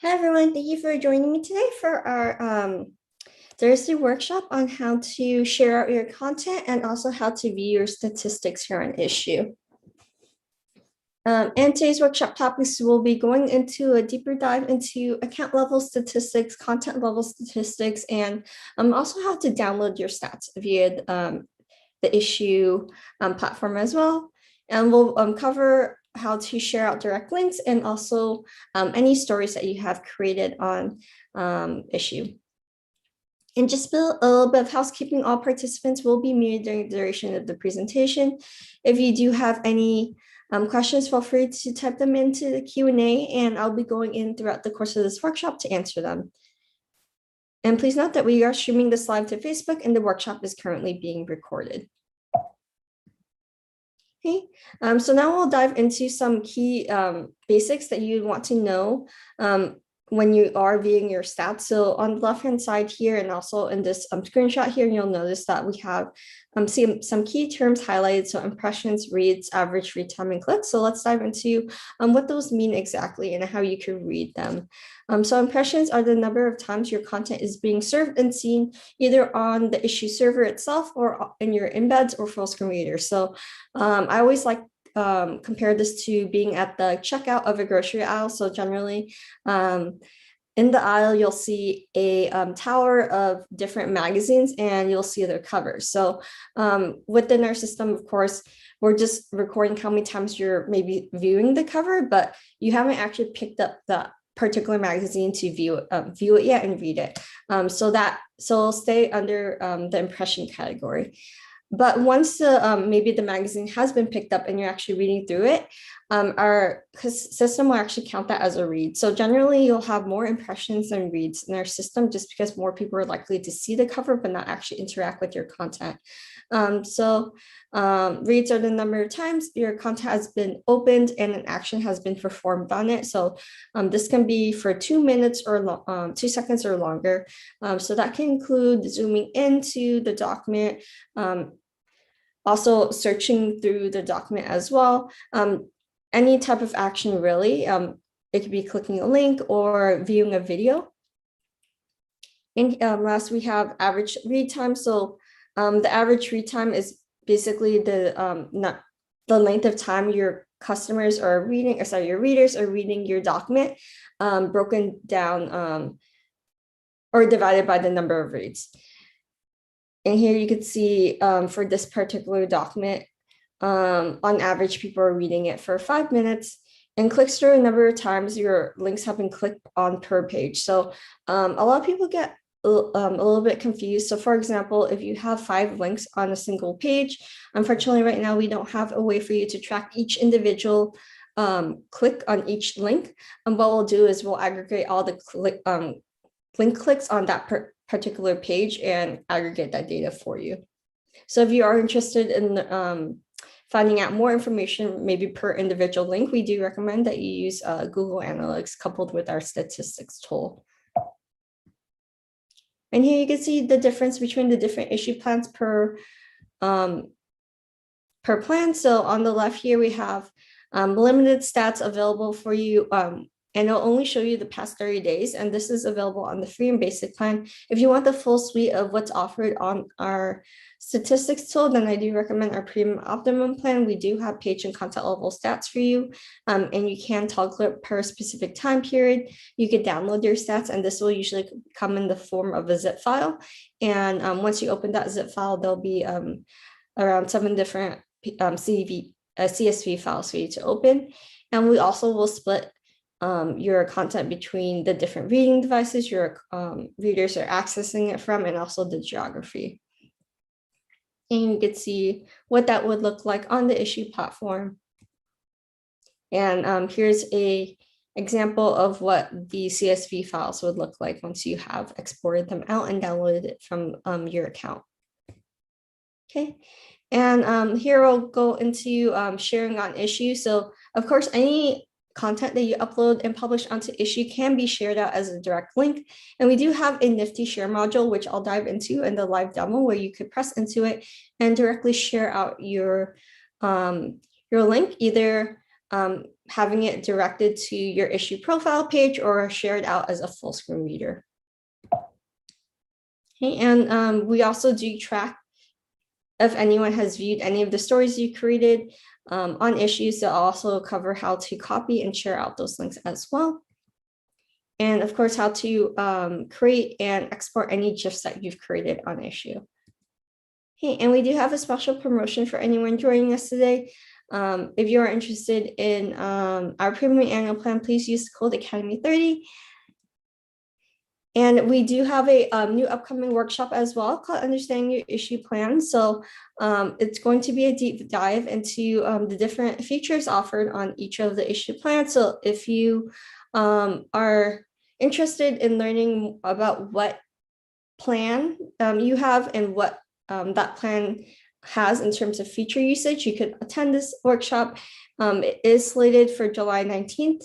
Hi everyone, thank you for joining me today for our Thursday workshop on how to share out your content and also how to view your statistics here on Issue. And today's workshop topics will be going into a deeper dive into account level statistics, content level statistics, and also how to download your stats via the Issue platform as well. And we'll cover how to share out direct links and also any stories that you have created on Issue. And just a little bit of housekeeping, all participants will be muted during the duration of the presentation. If you do have any questions, feel free to type them into the Q&A and I'll be going in throughout the course of this workshop to answer them. And please note that we are streaming this live to Facebook and the workshop is currently being recorded. Okay, so now we'll dive into some key basics that you'd want to know when you are viewing your stats. So on the left-hand side here and also in this screenshot here, you'll notice that we have some key terms highlighted. So impressions, reads, average read time, and clicks. So let's dive into what those mean exactly and how you can read them. So impressions are the number of times your content is being served and seen either on the Issue server itself or in your embeds or full screen readers. So I always like compare this to being at the checkout of a grocery aisle. So generally in the aisle, you'll see a tower of different magazines and you'll see their covers. So within our system, of course, we're just recording how many times you're maybe viewing the cover, but you haven't actually picked up that particular magazine to view it yet and read it. So it'll stay under the impression category. But once maybe the magazine has been picked up and you're actually reading through it, our system will actually count that as a read. So generally you'll have more impressions than reads in our system just because more people are likely to see the cover but not actually interact with your content. Reads are the number of times your content has been opened and an action has been performed on it. So this can be for 2 minutes or 2 seconds or longer. So that can include zooming into the document, also searching through the document as well. Any type of action really. It could be clicking a link or viewing a video. And last, we have average read time. So the average read time is basically the length of time your customers are reading, or sorry, your readers are reading your document, broken down or divided by the number of reads. And here you can see for this particular document, on average, people are reading it for 5 minutes, and clicks through a number of times your links have been clicked on per page. So a lot of people get a little bit confused. So for example, if you have 5 links on a single page, unfortunately right now we don't have a way for you to track each individual click on each link. And what we'll do is we'll aggregate all the link clicks on that particular page and aggregate that data for you. So if you are interested in finding out more information, maybe per individual link, we do recommend that you use Google Analytics coupled with our statistics tool. And here you can see the difference between the different issue plans per plan. So on the left here, we have limited stats available for you, and it'll only show you the past 30 days. And this is available on the free and basic plan. If you want the full suite of what's offered on our statistics tool, then I do recommend our premium optimum plan. We do have page and content level stats for you, and you can toggle it per specific time period. You could download your stats, and this will usually come in the form of a zip file. And once you open that zip file, there'll be around 7 different CSV files for you to open. And we also will split your content between the different reading devices your readers are accessing it from, and also the geography. And you can see what that would look like on the Issue platform. And here's a example of what the CSV files would look like once you have exported them out and downloaded it from your account. Okay, and here I'll go into sharing on Issue. So of course, any content that you upload and publish onto Issue can be shared out as a direct link. And we do have a nifty share module, which I'll dive into in the live demo, where you could press into it and directly share out your link, either having it directed to your issue profile page or shared out as a full screen reader. Okay, and we also do track if anyone has viewed any of the stories you created on issues. So I'll also cover how to copy and share out those links as well. And of course, how to create and export any GIFs that you've created on issue. Okay, and we do have a special promotion for anyone joining us today. If you are interested in our premium annual plan, please use the code Academy30. And we do have a new upcoming workshop as well called Understanding Your Issue Plan. So it's going to be a deep dive into the different features offered on each of the issue plans. So if you are interested in learning about what plan you have and what that plan has in terms of feature usage, you could attend this workshop. It is slated for July 19th.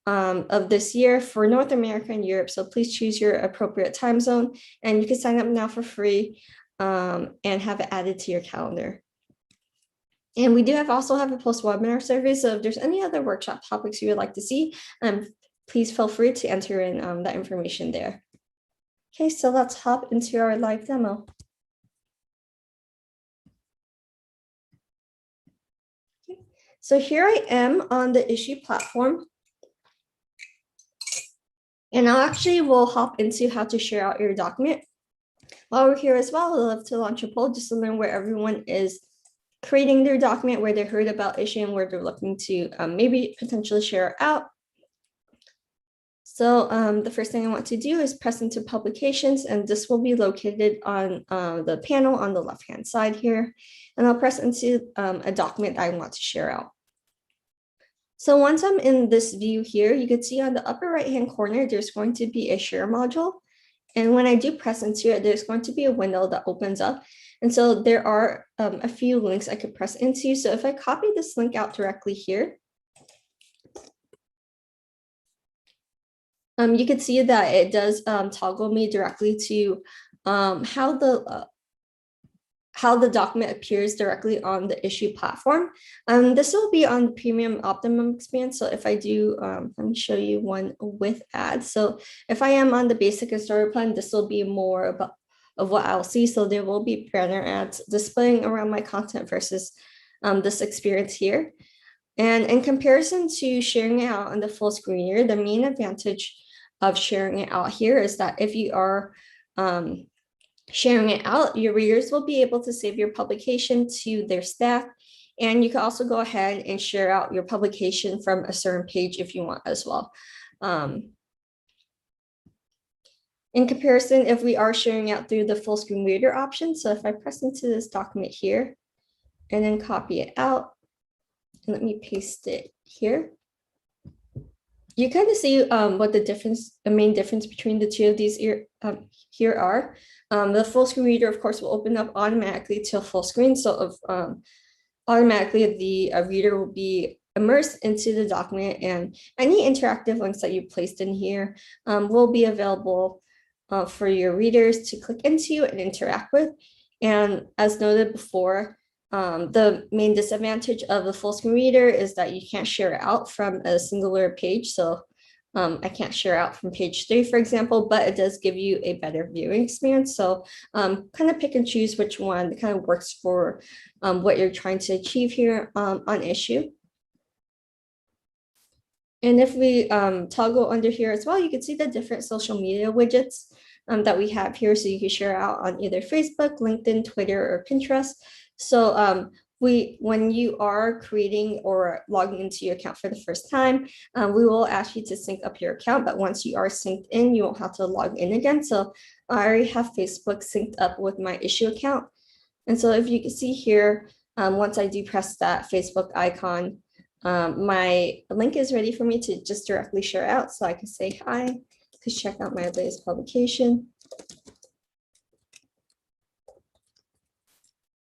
Of this year for North America and Europe. So please choose your appropriate time zone, and you can sign up now for free and have it added to your calendar. And we do also have a post-webinar survey. So if there's any other workshop topics you would like to see, please feel free to enter in that information there. Okay, so let's hop into our live demo. Okay. So here I am on the issue platform. And I actually will hop into how to share out your document. While we're here as well, I'd love to launch a poll just to learn where everyone is creating their document, where they heard about issue and where they're looking to maybe potentially share it out. So the first thing I want to do is press into publications, and this will be located on the panel on the left-hand side here. And I'll press into a document I want to share out. So once I'm in this view here, you can see on the upper right-hand corner, there's going to be a share module. And when I do press into it, there's going to be a window that opens up. And so there are a few links I could press into. So if I copy this link out directly here, you can see that it does toggle me directly to how the document appears directly on the issue platform. This will be on premium optimum experience. So if I do, let me show you one with ads. So if I am on the basic and starter plan, this will be more about of what I'll see. So there will be banner ads displaying around my content versus this experience here. And in comparison to sharing it out on the full screen here, the main advantage of sharing it out here is that if you are sharing it out, your readers will be able to save your publication to their staff. And you can also go ahead and share out your publication from a certain page if you want as well. In comparison, if we are sharing out through the full screen reader option, so if I press into this document here and then copy it out, and let me paste it here, you kind of see what the main difference between the two of these here are. The full screen reader, of course, will open up automatically to full screen. So automatically the reader will be immersed into the document, and any interactive links that you placed in here will be available for your readers to click into and interact with. And as noted before, the main disadvantage of the full screen reader is that you can't share it out from a singular page. So I can't share out from page 3, for example, but it does give you a better viewing experience. So kind of pick and choose which one kind of works for what you're trying to achieve here on issue. And if we toggle under here as well, you can see the different social media widgets that we have here. So you can share out on either Facebook, LinkedIn, Twitter, or Pinterest. So when you are creating or logging into your account for the first time, we will ask you to sync up your account. But once you are synced in, you won't have to log in again. So I already have Facebook synced up with my issue account. And so if you can see here, once I do press that Facebook icon, my link is ready for me to just directly share out. So I can say, hi, please check out my latest publication.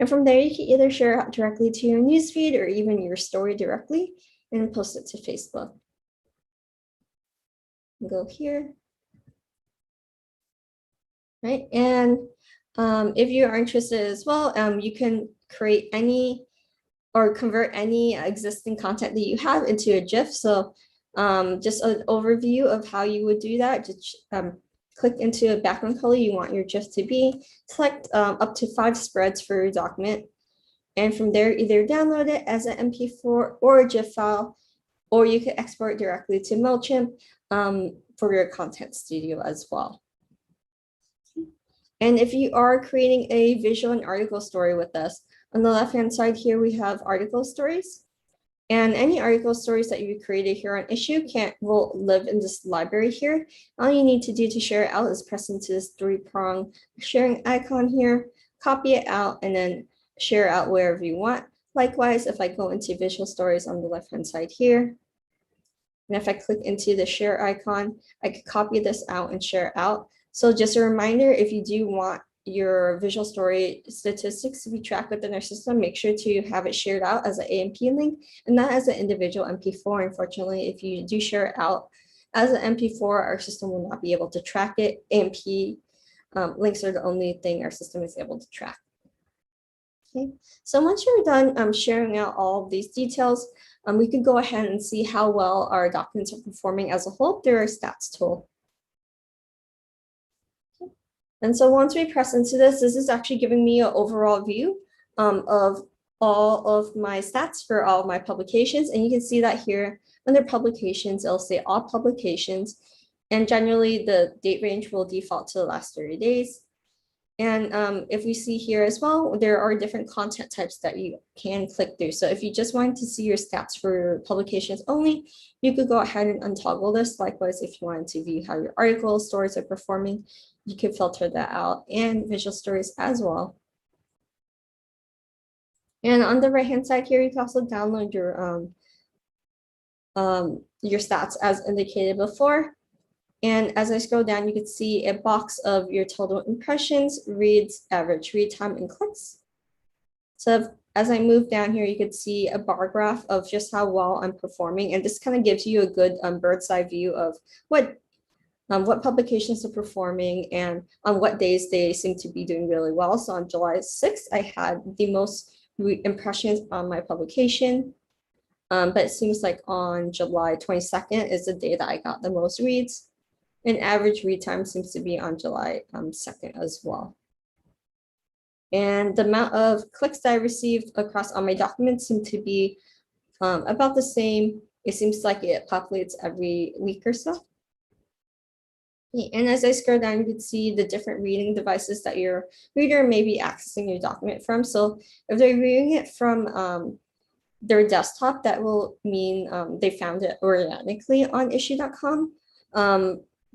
And from there, you can either share it directly to your newsfeed or even your story directly and post it to Facebook. Go here. Right. And if you are interested as well, you can create any or convert any existing content that you have into a GIF. So just an overview of how you would do that. Just click into a background color you want your GIF to be. Select up to 5 spreads for your document. And from there, either download it as an MP4 or a GIF file, or you can export directly to MailChimp for your content studio as well. And if you are creating a visual and article story with us, on the left-hand side here, we have article stories. And any article stories that you created here on Issuu will live in this library here. All you need to do to share it out is press into this 3-prong sharing icon here, copy it out, and then share out wherever you want. Likewise, if I go into visual stories on the left-hand side here, and if I click into the share icon, I could copy this out and share it out. So just a reminder, if you do want your visual story statistics to be tracked within our system, make sure to have it shared out as an AMP link and not as an individual MP4. Unfortunately, if you do share it out as an MP4, our system will not be able to track it. AMP links are the only thing our system is able to track. Okay, so once you're done sharing out all of these details, we could go ahead and see how well our documents are performing as a whole through our stats tool. Okay. And so once we press into this is actually giving me an overall view of all of my stats for all of my publications. And you can see that here under publications, it'll say all publications. And generally the date range will default to the last 30 days. And if we see here as well, there are different content types that you can click through. So if you just wanted to see your stats for publications only, you could go ahead and untoggle this. Likewise, if you wanted to view how your article stories are performing, you can filter that out, and visual stories as well. And on the right-hand side here, you can also download your stats as indicated before. And as I scroll down, you can see a box of your total impressions, reads, average read time, and clicks. So as I move down here, you can see a bar graph of just how well I'm performing. And this kind of gives you a good bird's eye view of what publications are performing and on what days they seem to be doing really well. So on July 6th, I had the most impressions on my publication. But it seems like on July 22nd is the day that I got the most reads. And average read time seems to be on July 2nd as well. And the amount of clicks that I received across all my documents seem to be about the same. It seems like it populates every week or so. And as I scroll down, you can see the different reading devices that your reader may be accessing your document from. So if they're reading it from their desktop, that will mean they found it organically on issuu.com.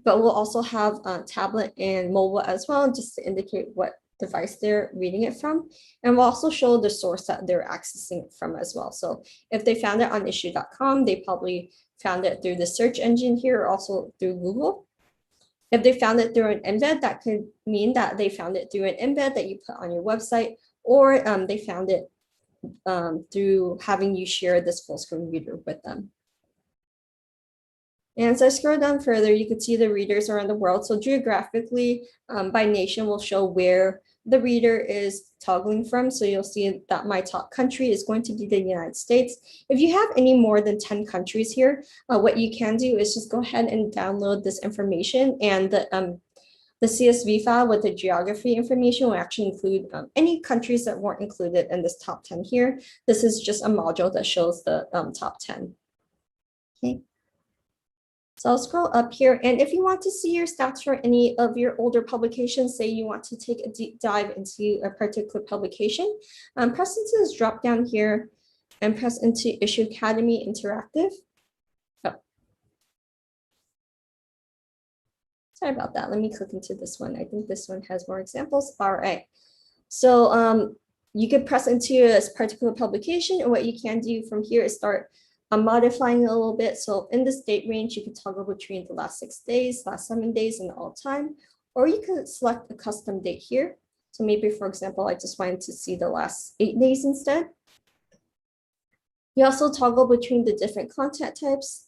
But we'll also have tablet and mobile as well, just to indicate what device they're reading it from. And we'll also show the source that they're accessing it from as well. So if they found it on issuu.com, they probably found it through the search engine here, or also through Google. If they found it through an embed, that could mean that they found it through an embed that you put on your website, or they found it through having you share this full screen reader with them. And as I scroll down further, you can see the readers around the world. So geographically, by nation, will show where the reader is toggling from. So you'll see that my top country is going to be the United States. If you have any more than 10 countries here, what you can do is just go ahead and download this information, and the CSV file with the geography information will actually include any countries that weren't included in this top 10 here. This is just a module that shows the top 10. Okay. So I'll scroll up here, and if you want to see your stats for any of your older publications, say you want to take a deep dive into a particular publication, press into this drop down here and press into Issuu Academy Interactive. Oh. Sorry about that. Let me click into this one. I think this one has more examples. All right. So you could press into a particular publication, and what you can do from here is start modifying it a little bit. So in this date range, you can toggle between the last 6 days, last 7 days, and all time, or you can select a custom date here. So maybe, for example, I just wanted to see the last 8 days instead. You also toggle between the different content types,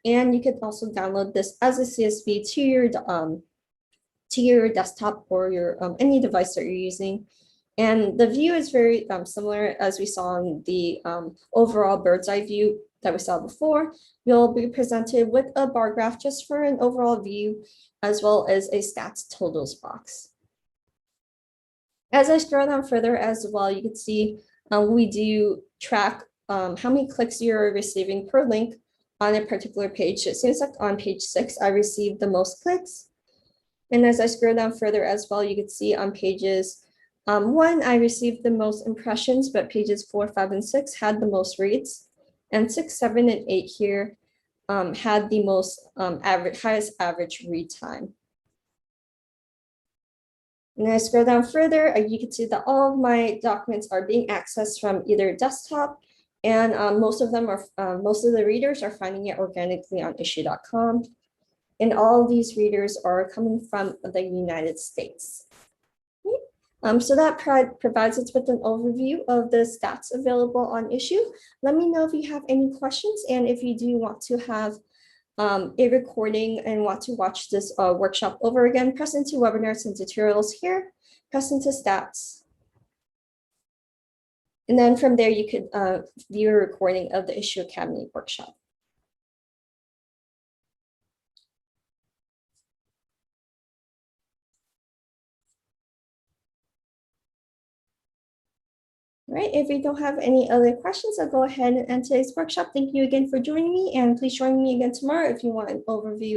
and you can also download this as a CSV to your desktop or your any device that you're using. And the view is very similar as we saw in the overall bird's eye view that we saw before. You'll be presented with a bar graph just for an overall view, as well as a stats totals box. As I scroll down further as well, you can see we do track how many clicks you're receiving per link on a particular page. It seems like on page 6, I received the most clicks. And as I scroll down further as well, you can see on pages 1, I received the most impressions, but pages 4, 5, and 6 had the most reads. And 6, 7, and 8 here had the most highest average read time. And I scroll down further, you can see that all of my documents are being accessed from either desktop, and most of the readers are finding it organically on issuu.com. And all of these readers are coming from the United States. So that provides us with an overview of the stats available on Issuu. Let me know if you have any questions, and if you do want to have a recording and want to watch this workshop over again, press into webinars and tutorials here, press into stats. And then from there, you could view a recording of the Issuu Academy workshop. All right, if you don't have any other questions, I'll go ahead and end today's workshop. Thank you again for joining me, and please join me again tomorrow if you want an overview